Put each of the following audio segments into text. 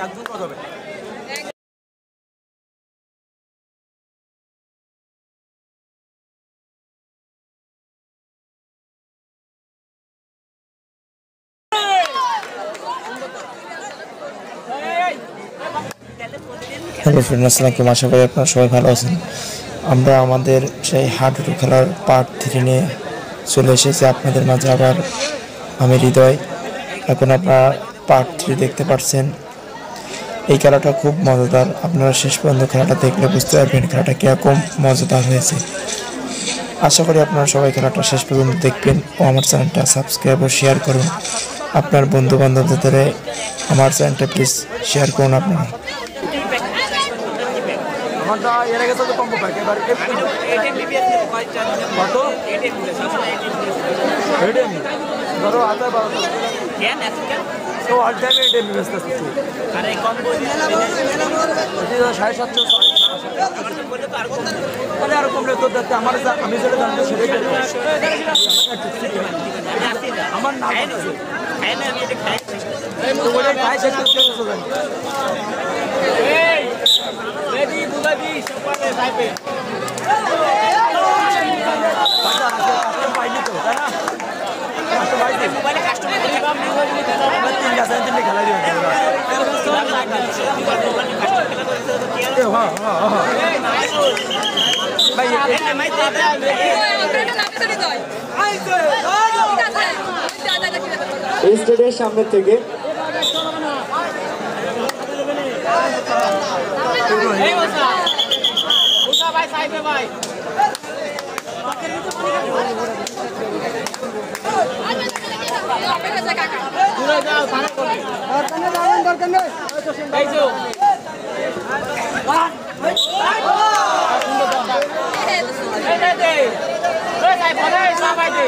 একজন কত হবে? হ্যালো ফ্রেন্ড, আসসালামু আলাইকুম। আশা করি আপনারা সবাই ভালো আছেন। আমরা আমাদের সেই হাডুডু খেলার পার্ট 3 নিয়ে চলে এসেছি আপনাদের মাঝে। আবার আমি হৃদয়। এখন আপনারা পার্ট 3 দেখতে পাচ্ছেন। এই খেলাটা খুব মজাদার। আপনারা শেষ পর্যন্ত খেলাটা দেখলে বুঝতে পারবেন খেলাটা কীরকম মজাদার হয়েছে। আশা করি আপনারা সবাই খেলাটা শেষ পর্যন্ত দেখবেন ও আমার চ্যানেলটা সাবস্ক্রাইব ও শেয়ার করুন। আপনার বন্ধু বান্ধবদের আমার চ্যানেলটা প্লিজ শেয়ার করুন আপনারা। আমারটা এর আগে তো কম্বো প্যাক এবার কত এটিএম ধরো আধা 12 কেন আজকাল তো অল টাইম এটিএম ব্যস্ত আছে আরে কম্বো এটা 750 বলে তো আর কম বলে আর কম রে তো দেখতে আমার আমি যেটা জানতে সেটাই আমার নাম আছে খাই না আমি এটা খাই তো বলে খাই শেষ করতে হবে এই রেডি বুলাবি সপালে সাইবে বাজার আছে কাস্টমার পাইনি তো তাই না কাস্টমার পাইনি মোবাইলে কাস্টমার দিলে দাম মোবাইলে দাও আমরা তিন গাছ দিলে খেলা দিও হ্যাঁ ভাই এটা মাই দে এই স্টেডিয়ামের সামনে থেকে এই ওসা ওসা ভাই সাইবে ভাই দূরে যাও সারা করবে দরকার নেই এই যে এই দে ওই সাই বলে সবাই দে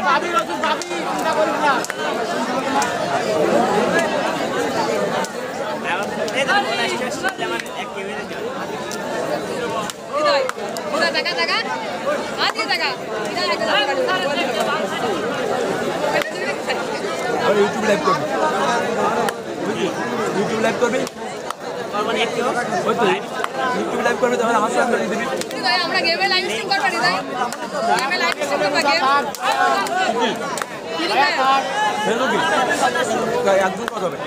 ভাবি রসুন ভাবি চিন্তা করিস না ইউটিউব লাইভ করবি ইউটিউব লাইভ করবি ইউটিউব লাইভ করবি তাহলে আমার সাথে দিবি আমরা গেমে লাইভ স্ট্রিম করব হৃদয় গেমে লাইভ স্ট্রিম করব গেম একজন কত হবে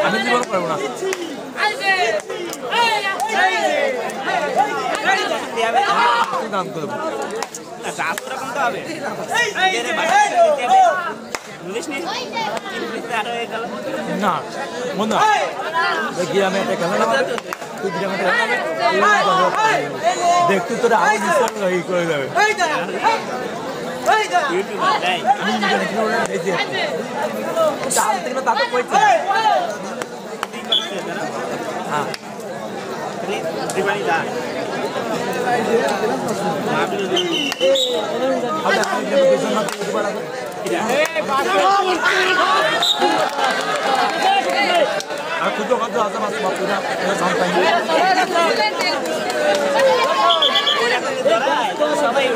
আমি জীবন পারবো না দাম করব না বন্ধু দেখি আমি একটা খেলা দেখতে তোরা আগে করে যাবে তাতে কইছে হ্যাঁ আর খুঁজো কত আছে মাছ বাপুরা সবাই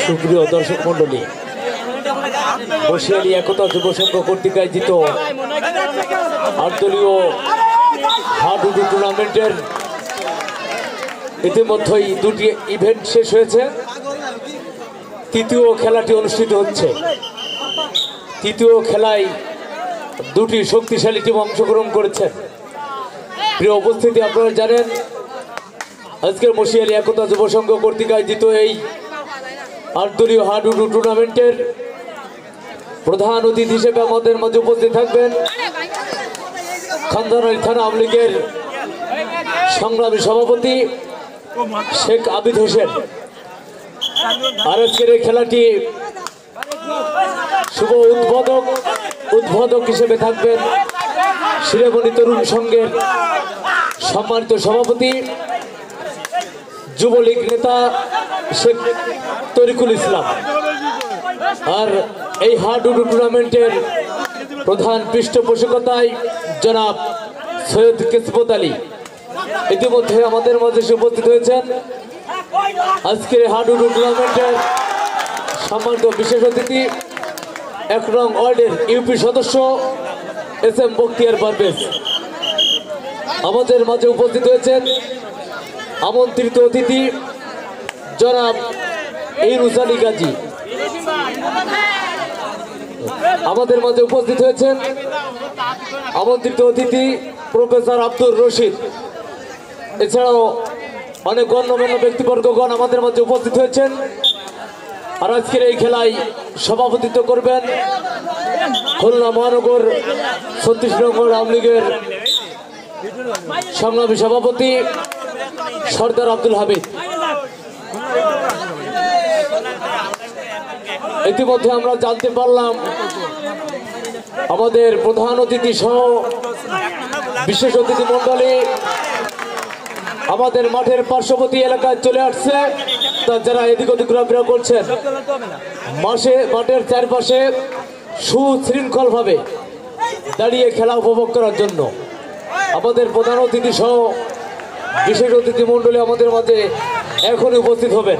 সুপ্রিয় দর্শক মন্ডলী, বসিয়ালী একতা যুব সংঘ কর্তৃক আয়োজিত আটদলীয় হাডুডু টুর্নামেন্টের ইতিমধ্যেই দুটি ইভেন্ট শেষ হয়েছে, তৃতীয় খেলাটি অনুষ্ঠিত হচ্ছে। তৃতীয় খেলায় দুটি শক্তিশালী টিম অংশগ্রহণ করেছে। প্রিয় উপস্থিতি, আপনারা জানেন আজকের মশিয়ালী একতা যুব সংঘ কর্তৃক আয়োজিত এই 8 দলীয় হাডুডু টুর্নামেন্টের প্রধান অতিথি হিসেবে আমাদের মাঝে উপস্থিত থাকবেন খানদানালী থানা আওয়ামী লীগের সংগ্রামী সভাপতি শেখ আবিদ হোসেন। আর আজকের এই খেলাটি শুভ উদ্বোধক হিসেবে থাকবেন শিরোমণি তরুণ সংঘের সম্মানিত সভাপতি যুবলীগ নেতা শেখ তরিকুল ইসলাম। আর এই হাডুডু টুর্নামেন্টের প্রধান পৃষ্ঠপোষকতায় জনাব সৈয়দ কিসমত আলী ইতিমধ্যে আমাদের মাঝে উপস্থিত হয়েছেন। আজকের হাডুডু টুর্নামেন্টের সম্মানিত বিশেষ অতিথি 1 নং ওয়ার্ডের ইউপি সদস্য SM বখতিয়ার পারভেজ আমাদের মাঝে উপস্থিত হয়েছেন। আমন্ত্রিত অতিথি জনাব ইউনুস আলী গাজী আমাদের মাঝে উপস্থিত হয়েছেন। আমন্ত্রিত অতিথি প্রফেসর আব্দুর রশিদ, এছাড়াও অনেক গণ্যমান্য ব্যক্তিবর্গগণ আমাদের মাঝে উপস্থিত হয়েছেন। আর আজকের এই খেলায় সভাপতিত্ব করবেন খুলনা মহানগর 36 নং আওয়ামী লীগের সংগ্রামী সভাপতি সর্দার আব্দুল হামিদ। ইতিমধ্যে আমরা জানতে পারলাম আমাদের প্রধান অতিথি সহ বিশেষ অতিথি মন্ডলী আমাদের মাঠের পার্শ্ববর্তী এলাকায় চলে আসছে। যারা এদিক ওদিক ঘোরাফেরা করছেন, মাঠের চারপাশে সুশৃঙ্খল ভাবে দাঁড়িয়ে খেলা উপভোগ করার জন্য আমাদের প্রধান অতিথি সহ বিশেষ অতিথি মন্ডলী আমাদের মাঝে এখনই উপস্থিত হবেন।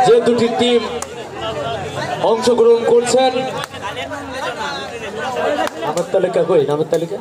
যে দুটি টিম অংশগ্রহণ করছেন, নামের তালিকা কই? নামের তালিকা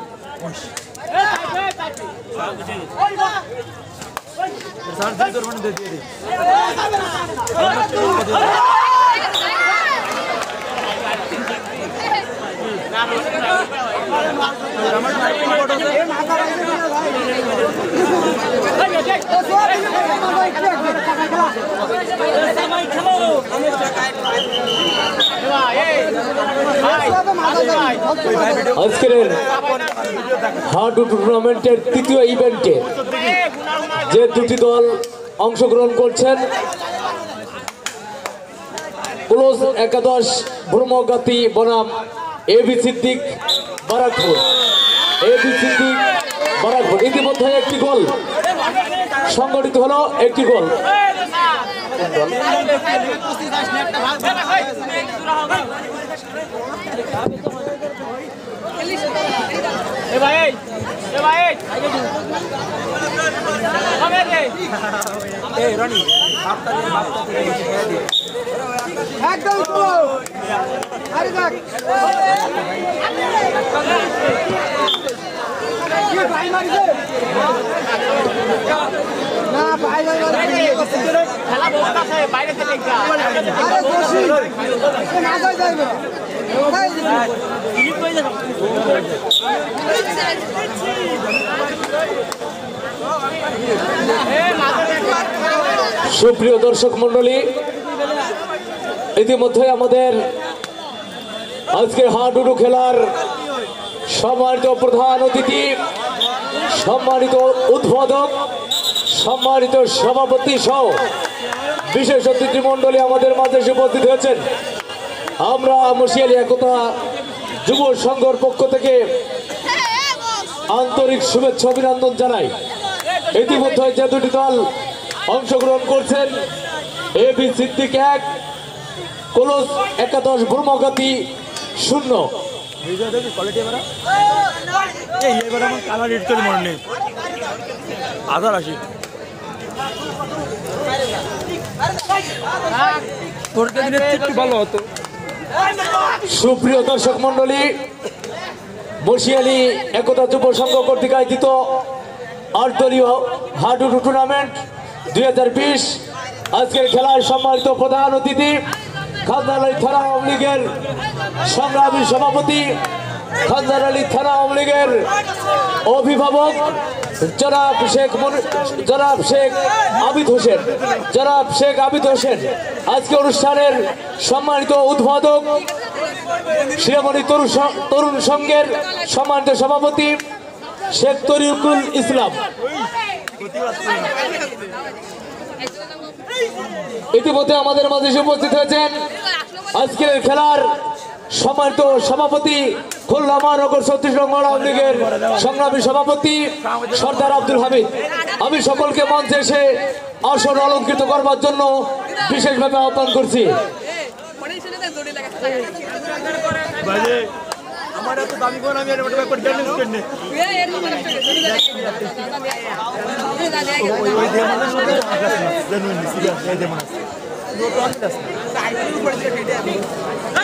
আজকের হাডুডু টুর্নামেন্টের তৃতীয় ইভেন্টে যে দুটি দল অংশগ্রহণ করছেন, ক্লোজ 11 ব্রহ্মগাতি বনাম এবি সিদ্দিক বারাকপুর। ইতিমধ্যে একটি গোল সংগঠিত হলো, একটি গোল। সুপ্রিয় দর্শক মন্ডলী, ইতিমধ্যে আমাদের আজকের হাডুডু খেলার সম্মানিত প্রধান অতিথি, সম্মানিত উদ্বোধক, সম্মানিত সভাপতি সহ বিশেষ অতিথি মন্ডলী আমাদের মাঝে উপস্থিত হয়েছেন। আমরা মশিয়ালী একতা যুব সংঘের পক্ষ থেকে আন্তরিক শুভেচ্ছা অভিনন্দন জানাই। ইতিমধ্যে যে দুটি দল অংশগ্রহণ করছেন, এবি সিদ্দিক 1, ক্লোজ 11 ব্রহ্মগাতি 0। আধার আসি সুপ্রিয় দর্শক মন্ডলী, বসিয়ালী একতা যুব সংঘ কর্তৃক আয়োজিত ৮ দলীয় হাডুডু টুর্নামেন্ট 2020 আজকের খেলায় সম্মানিত প্রধান অতিথি খানদারআলী থানা আওয়ামী লীগের সংগ্রামী সভাপতি, খানদারআলী থানা আওয়ামী লীগের অভিভাবক জনাব শেখ আবিদ হোসেন, আজকে অনুষ্ঠানের সম্মানিত উদ্বোধক, শিরোমণি তরুণ সংঘের সম্মানিত সভাপতি শেখ তরিকুল ইসলাম। ইতিমধ্যে আমাদের মাঝে উপস্থিত হয়েছেন আজকের খেলার সম্মানিত সভাপতি, খুলনা মহানগর ৩৬ নং ওয়ার্ড আওয়ামী লীগের সংগ্রামী সভাপতি সর্দার আব্দুল হামিদ। আমি সকলকে মঞ্চে এসে আসন অলঙ্কৃত করবার জন্য বিশেষভাবে আহ্বান করছি।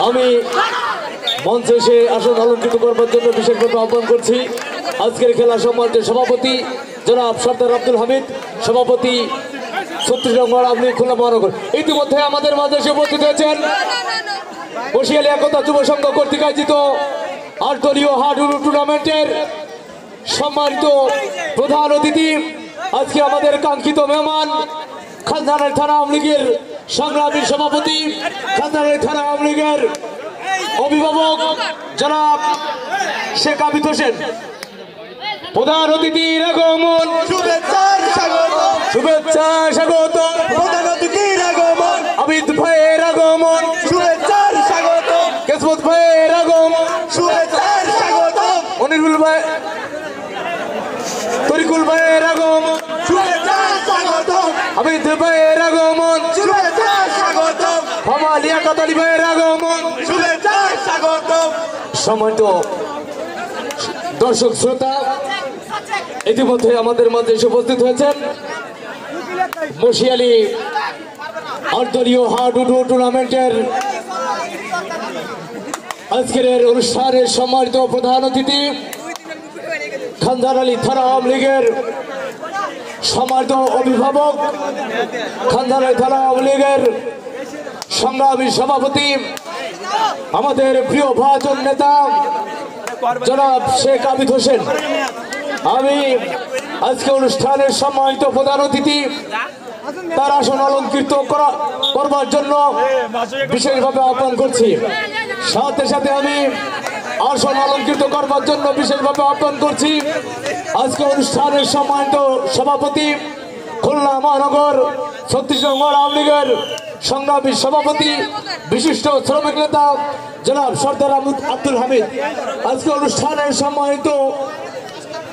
আমি মঞ্চে এসে আসন অলঙ্কৃত করবার জন্য বিশেষভাবে আহ্বান করছি আজকের খেলা সম্মানিত সভাপতি জনাব সর্দার আব্দুল হামিদ, সভাপতি ৩৬ নং ওয়ার্ড আওয়ামী লীগ খুলনা মহানগর। ইতিমধ্যে আমাদের মাঝে এসে উপস্থিত হয়েছেন বসিয়ালী একতা যুব সংঘ কর্তৃক আয়োজিত ৮ দলীয় হাডুডু টুর্নামেন্টের সম্মানিত প্রধান অতিথি, আজকে আমাদের কাঙ্ক্ষিত মেহমান খানদারআলী থানা আওয়ামী লীগের সংগ্রামী সভাপতি, খানদারআলী থানা আওয়ামী লীগের অভিভাবক জনাব শেখ আবিদ হোসেন। প্রধান অতিথির আগমন, শুভেচ্ছা স্বাগত। প্রধান অতিথির আগমন, আবিদ ভাইয়ের আগমন, শুভেচ্ছা স্বাগত। কেসমত ভাইয়ের আগমন, শুভেচ্ছা স্বাগত। অনিরুল ভাই, তরিকুল ভাইয়ের আগমন, শুভেচ্ছা স্বাগত। আবিদ ভাইয়ের আগমন, শুভেচ্ছা স্বাগত। লিয়াকত আলী ভাইয়ের আগমন, শুভেচ্ছা স্বাগত। সম্মানিত দর্শক শ্রোতা, ইতিমধ্যে আমাদের মাঝে এসে উপস্থিত হয়েছেন বসিয়ালী ৮ দলীয় হাডুডু টুর্নামেন্টের আজকের অনুষ্ঠানের সম্মানিত প্রধান অতিথি খানদারআলী থানা আওয়ামী লীগের সম্মানিত অভিভাবক, খানদারআলী থানা আওয়ামী লীগের সংগ্রামী সভাপতি, আমাদের প্রিয় ভাজন নেতা জনাব শেখ আবিদ হোসেন। আমি আজকে অনুষ্ঠানের সম্মানিত প্রধান অতিথি তার আসন অলঙ্কৃত করবার জন্য বিশেষভাবে আহ্বান করছি। সাথে সাথে আমি আসন অলঙ্কৃত করবার জন্য বিশেষভাবে আহ্বান করছি আজকে অনুষ্ঠানের সম্মানিত সভাপতি, খুলনা মহানগর ৩৬ নং ওয়ার্ড আওয়ামী লীগের সংগ্রামী সভাপতি, বিশিষ্ট শ্রমিক নেতা জনাব সর্দার আব্দুল হামিদ। আজকে অনুষ্ঠানের সম্মানিত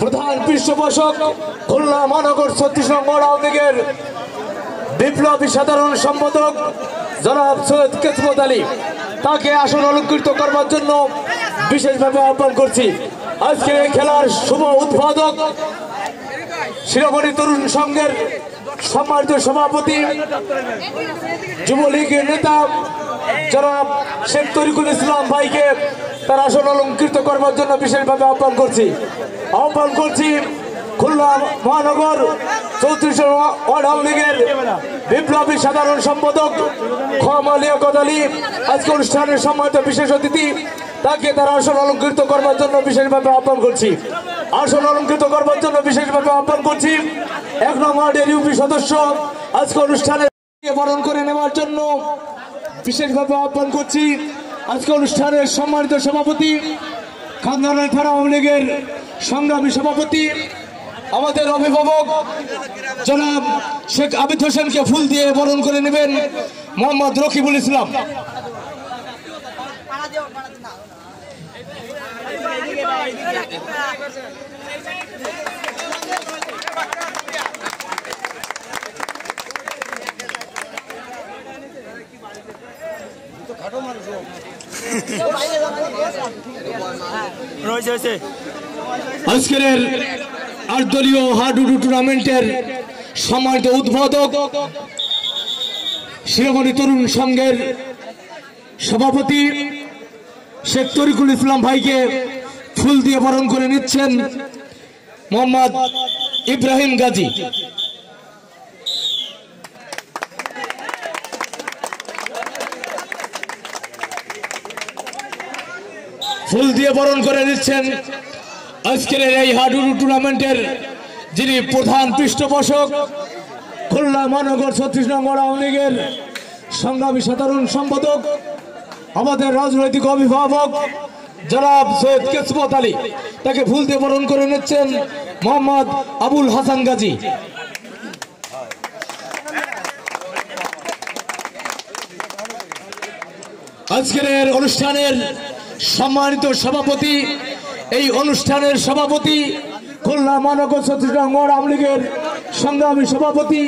প্রধান পৃষ্ঠপোষক, খুলনা মহানগর ৩৬ নং ওয়ার্ড আওয়ামী লীগের বিপ্লবী সাধারণ সম্পাদক জনাব সৈয়দ কেসমত আলী, তাকে আসন অলঙ্কৃত করবার জন্য বিশেষভাবে আহ্বান করছি। আজকের এই খেলার শুভ উদ্বোধক, শিরোমণি তরুণ সংঘের সম্মানিত সভাপতি, যুবলীগের নেতা জনাব শেখ তরিকুল ইসলাম ভাইকে তার আসন অলঙ্কৃত করবার জন্য বিশেষভাবে আহ্বান করছি খুলনা মহানগর ৩৪ ওয়ার্ড আওয়ামী লীগের বিপ্লবী সাধারণ সম্পাদক লিয়াকত আলী। আজকে অনুষ্ঠানের সম্মানিত বিশেষ অতিথি, তাকে তার আসন অলঙ্কৃত করবার জন্য বিশেষভাবে আহ্বান করছি। আসন অলঙ্কৃত করবার জন্য বিশেষভাবে আহ্বান করছি ১ নং ওয়ার্ডের ইউপি সদস্য, আজকে অনুষ্ঠানে বরণ করে নেওয়ার জন্য বিশেষভাবে আহ্বান করছি আজকে অনুষ্ঠানের সম্মানিত সভাপতি, খানদারআলী থানা আওয়ামী লীগের সংগ্রামী সভাপতি, আমাদের অভিভাবক জনাব শেখ আবিদ হোসেনকে ফুল দিয়ে বরণ করে নেবেন মোহাম্মদ রকিবুল ইসলাম। আজকের ৮ দলীয় হাডুডু টুর্নামেন্টের সম্মানিত উদ্বোধক শিরোমণি তরুণ সংঘের সভাপতি শেখ তরিকুল ইসলাম ভাইকে ফুল দিয়ে বরণ করে নিচ্ছেন মোহাম্মদ ইব্রাহিম গাজী। ফুল দিয়ে বরণ করে নিচ্ছেন আজকের এই হাডুডু টুর্নামেন্টের যিনি প্রধান পৃষ্ঠপোষক, খুলনা মহানগর 36 নং আওয়ামী লীগের সংগ্রামী সাধারণ সম্পাদক, আমাদের রাজনৈতিক অভিভাবক জনাব সৈয়দ কিসমত আলী, তাকে ফুল দিয়ে বরণ করে নিচ্ছেন মোহাম্মদ আবুল হাসান গাজী। আজকের অনুষ্ঠানের সম্মানিত সভাপতি, এই অনুষ্ঠানের সভাপতি খুলনা মহানগর 36 নং আওয়ামী লীগের সংগ্রামী সভাপতি,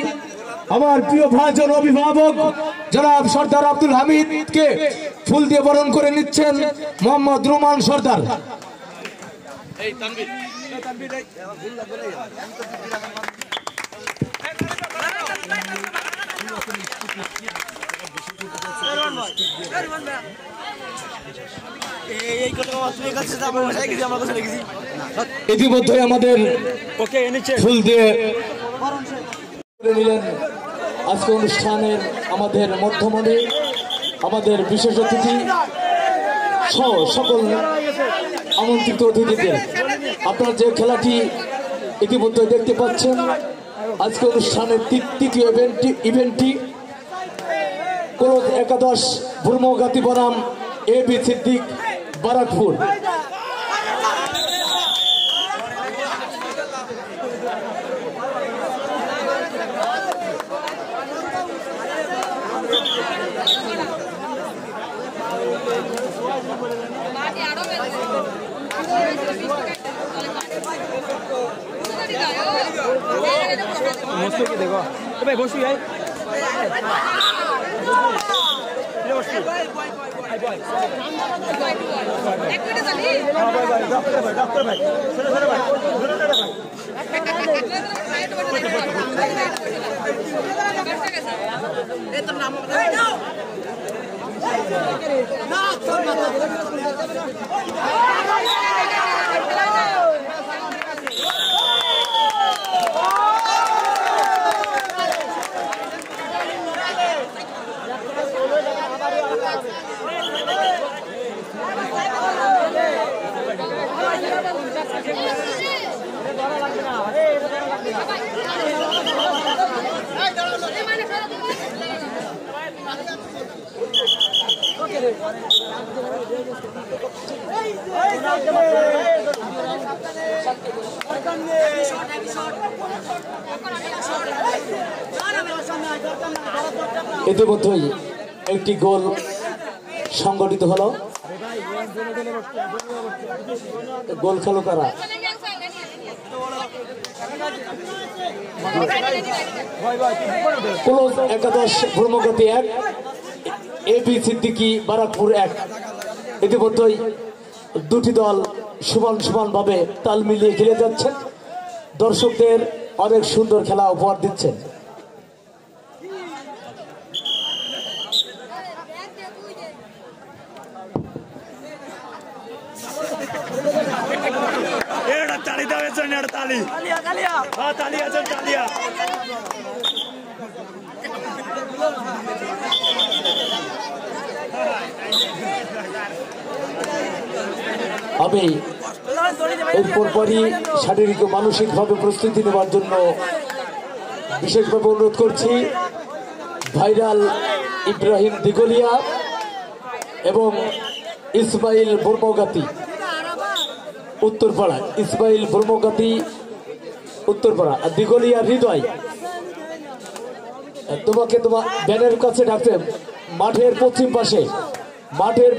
আমার প্রিয় ভাইজন অভিভাবক জনাব সর্দার আব্দুল হামিদকে ফুল দিয়ে বরণ করে নিচ্ছেন মোহাম্মদ রুমান সর্দার। ইতিমধ্যে আমাদের ফুল দিয়ে নিলেন আজকে অনুষ্ঠানের আমাদের মধ্যমণি, আমাদের বিশেষ অতিথি সহ সকল আমন্ত্রিত অতিথিদের। আপনারা যে খেলাটি ইতিমধ্যে দেখতে পাচ্ছেন, আজকে অনুষ্ঠানের তৃতীয় ইভেন্টটি কোরদ একাদশ ভূর্মগাতি বনাম এবি সিদ্দিক বারাকপুর। দেখো ভাই বসি ভাই ইতিমধ্যেই একটি গোল সংগঠিত হলো। গোল খেলো কারা? কোরদ একাদশ ভূর্মগাতি 1, এবি সিদ্দিকি বারাকপুর 1। ইতিমধ্যেই দুটি দল সমান ভাবে তাল মিলিয়ে খেলে যাচ্ছেন, দর্শকদের অনেক সুন্দর খেলা উপহার দিচ্ছেন। আমি এরপর পরই শারীরিক ও মানসিকভাবে প্রস্তুতি নেওয়ার জন্য বিশেষভাবে অনুরোধ করছি ভাইরাল ইব্রাহিম দিগলিয়া এবং ইসমাইল বর্মগাতি উত্তরপাড়া, ইসমাইল বর্মগাতি উত্তরপাড়া, দিগলিয়া হৃদয়, তোমাকে তোমার ব্যানের কাছে ডাকতে মাঠের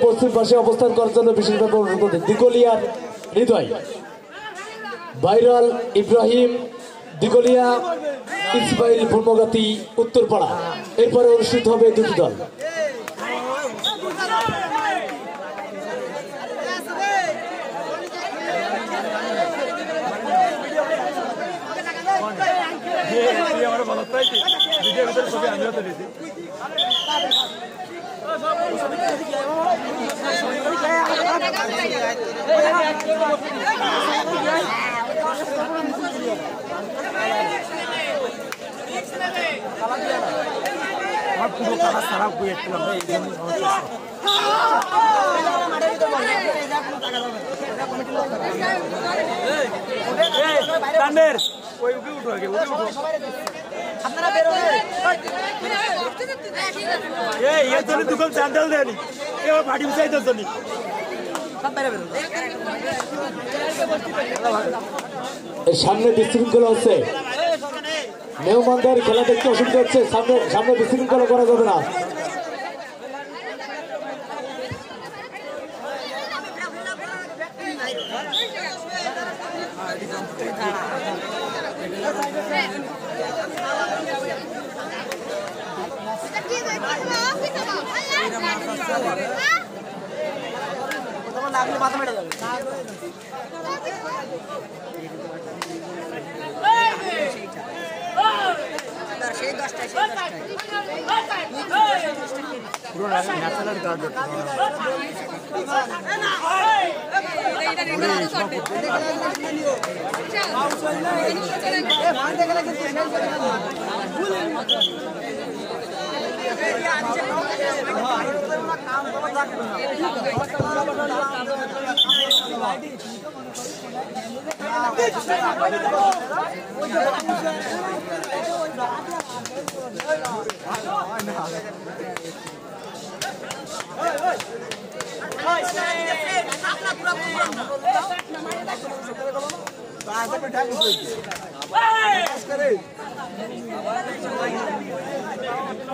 পশ্চিম পাশে অবস্থান করার জন্য বিশেষভাবে অনুরোধ করতে। দিগলিয়ার হৃদয়, ভাইরাল ইব্রাহিম দিগলিয়া, ইসমাইল বর্মগাতি উত্তরপাড়া। এরপরে অনুষ্ঠিত হবে দুটি দল। আমার ভালো তাই ভিডিওর ভিতরে ছবি আমিও তো দিয়েছি। আমার পুরো কাজ খারাপ হয়ে যাচ্ছিল আমরা এই জন্য ওই উঠে উঠো আগে উঠে উঠো আপনারা বের হন এই এর জন্য দুকল স্যান্ডেল দেনি এবার পার্টি উঠাই দাও জনি সব বাইরে বের হন সামনে বিশৃঙ্খলা হচ্ছে মেহমানদের খেলা দেখতে অসুবিধা হচ্ছে সামনে সামনে বিশৃঙ্খলা করা যাবে না লাগলে মাথা মেরে যাবে সেই 10টায় পুরো ন্যাশনাল গার্ড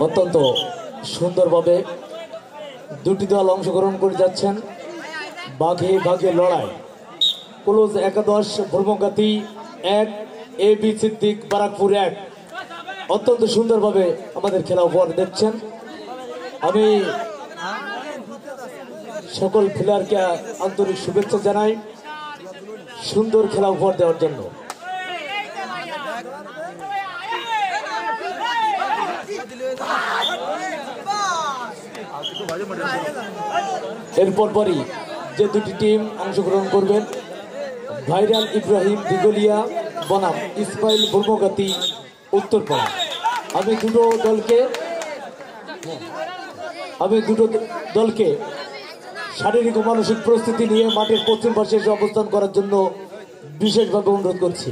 অত্যন্ত সুন্দরভাবে দুটি দল অংশগ্রহণ করে যাচ্ছেন বাঘে বাঘে লড়াই ক্লোজ একাদশ ব্রহ্মগাতি 1 এবি সিদ্দিক বারাকপুর 1 অত্যন্ত সুন্দরভাবে আমাদের খেলা উপহার দিচ্ছেন আমি সকল প্লেয়ারকে আন্তরিক শুভেচ্ছা জানাই সুন্দর খেলা উপহার দেওয়ার জন্য এরপর পরই যে দুটি টিম অংশগ্রহণ করবেন ভাইরাল ইব্রাহিম দিগলিয়া বনাম ইসমাইল ব্রহ্মগাতি উত্তরপাড়া আমি দুটো দলকে শারীরিক ও মানসিক প্রস্তুতি নিয়ে মাঠের পশ্চিম পাশে এসে অবস্থান করার জন্য বিশেষভাবে অনুরোধ করছি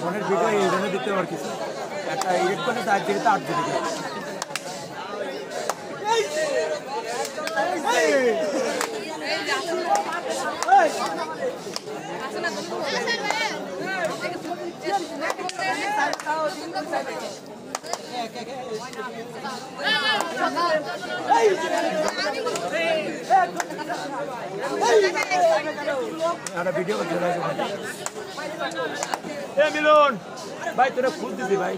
ফোনের ভিডিও এই জন্য দিতে পার কিছু একটা এডিট করে তার দিকে 8 দিকে ভিডিও করতে মিলন ভাই তোরা ফুল দিবি ভাই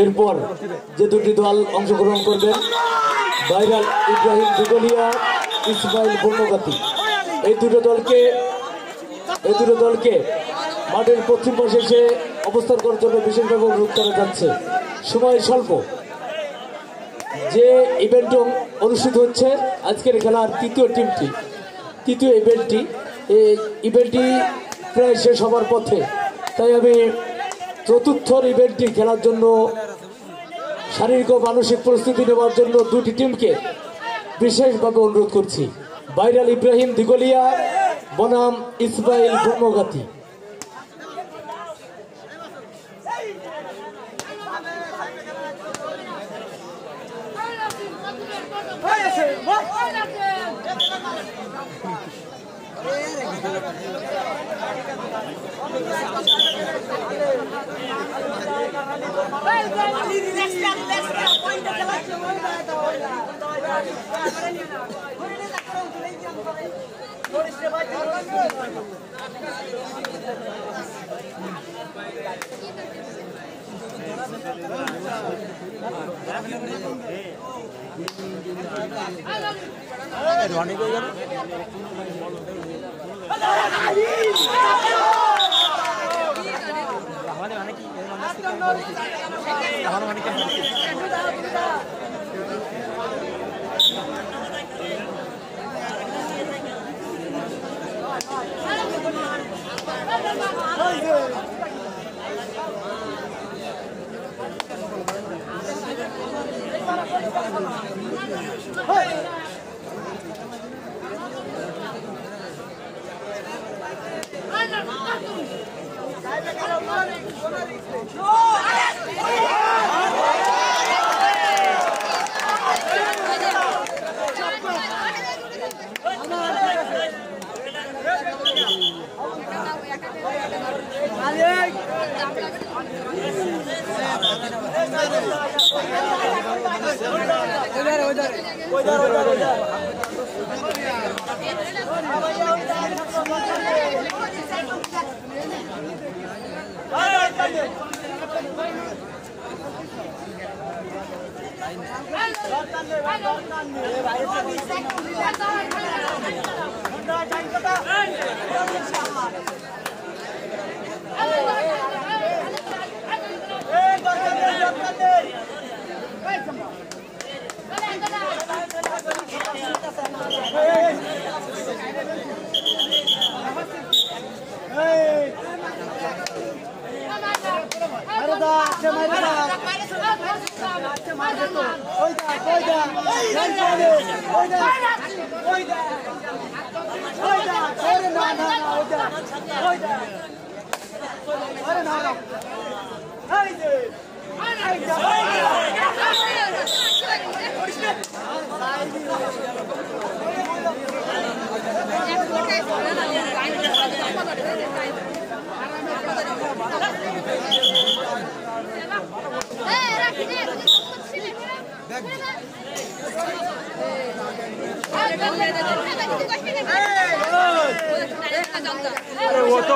এরপর যে দুটি দল অংশগ্রহণ করবেন ভাইরাল ইব্রাহিম দিগলিয়া ইসমাইল বর্ণগাতি এই দুটো দলকে মাঠের পশ্চিম পাশে এসে অবস্থান করার জন্য বিশেষভাবে অনুরোধ করা যাচ্ছে। সময় স্বল্প। যে ইভেন্টটি অনুষ্ঠিত হচ্ছে আজকের খেলার তৃতীয় ইভেন্টটি প্রায় শেষ হবার পথে, তাই আমি চতুর্থ ইভেন্টটি খেলার জন্য শারীরিক ও মানসিক প্রস্তুতি নেওয়ার জন্য দুটি টিমকে বিশেষভাবে অনুরোধ করছি। ভাইরাল ইব্রাহিম দিগলিয়া বনাম ইসমাইল বর্ণগাতি।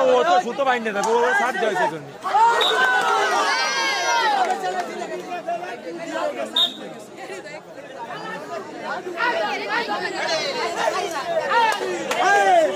वो तो छूतो बाइंड था वो साथ जाए थे जोनी Hey!